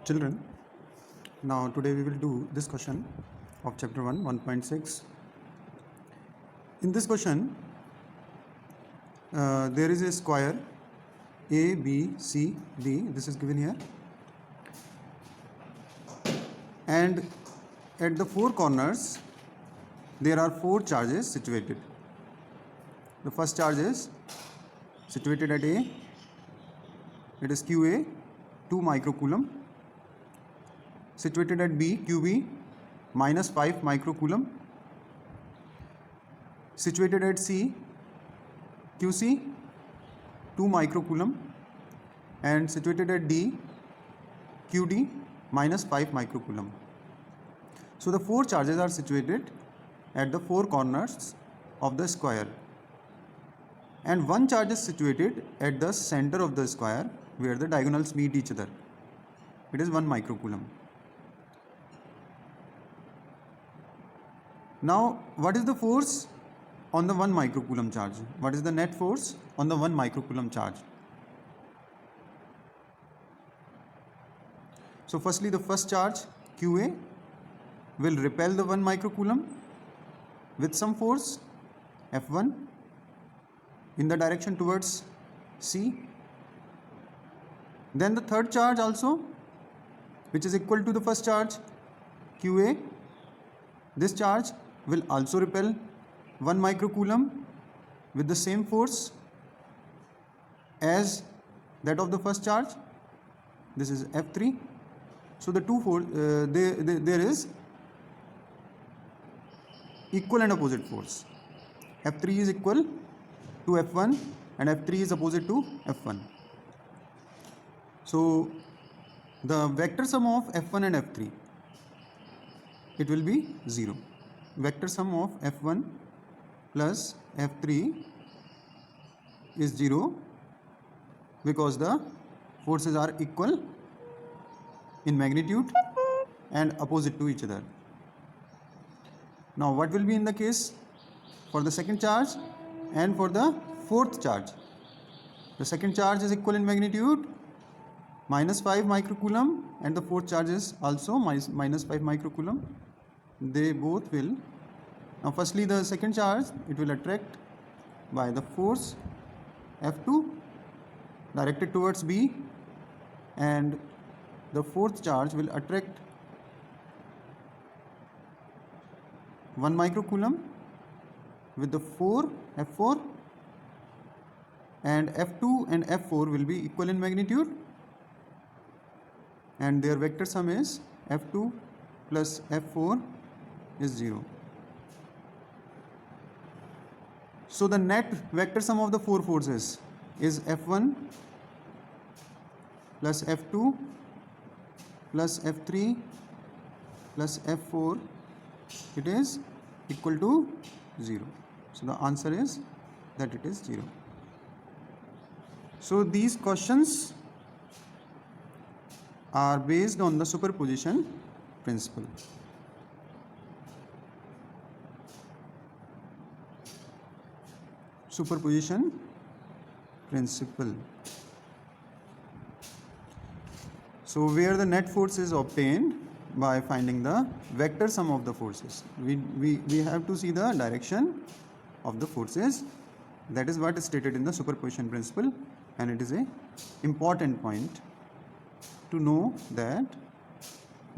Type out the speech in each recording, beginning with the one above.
Children, now today we will do this question of chapter 1, 1.6. In this question, there is a square A, B, C, D. This is given here. And at the four corners, there are four charges situated. The first charge is situated at A. It is QA, 2 microcoulomb. Situated at B, QB, minus 5 microcoulomb. Situated at C, QC, 2 microcoulomb. And situated at D, QD, minus 5 microcoulomb. So the four charges are situated at the four corners of the square. And one charge is situated at the center of the square where the diagonals meet each other. It is 1 microcoulomb. Now, what is the force on the 1 microcoulomb charge? What is the net force on the 1 microcoulomb charge? So, firstly, the first charge QA will repel the 1 microcoulomb with some force F1 in the direction towards C. Then the third charge also, which is equal to the first charge QA, this charge will also repel 1 microcoulomb with the same force as that of the first charge. This is F3. So the two force there is equal and opposite force. F3 is equal to F1 and F3 is opposite to F1. So the vector sum of F1 and F3, it will be 0. Vector sum of F1 plus F3 is 0 because the forces are equal in magnitude and opposite to each other. Now what will be in the case for the second charge and for the fourth charge? The second charge is equal in magnitude, minus 5 microcoulomb, and the fourth charge is also minus 5 microcoulomb. They both will. Now firstly, the second charge, it will attract by the force F2 directed towards B, and the fourth charge will attract 1 microcoulomb with the F4, and F2 and F4 will be equal in magnitude, and their vector sum is F2 plus F4 is 0. So the net vector sum of the four forces is F1 plus F2 plus F3 plus F4. It is equal to 0. So the answer is that it is 0. So these questions are based on the superposition principle. Superposition principle. So where the net force is obtained by finding the vector sum of the forces. We have to see the direction of the forces. That is what is stated in the superposition principle, and it is a important point to know that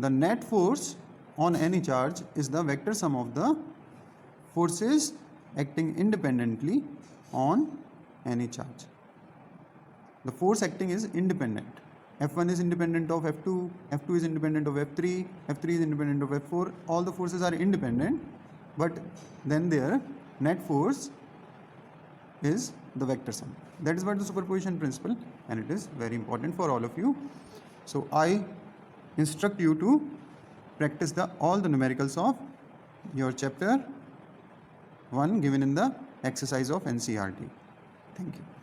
the net force on any charge is the vector sum of the forces acting independently on any charge. The force acting is independent. F1 is independent of F2, F2 is independent of F3, F3 is independent of F4. All the forces are independent, but then their net force is the vector sum. That is what the superposition principle, and it is very important for all of you. So I instruct you to practice all the numericals of your chapter 1 given in the exercise of NCERT. Thank you.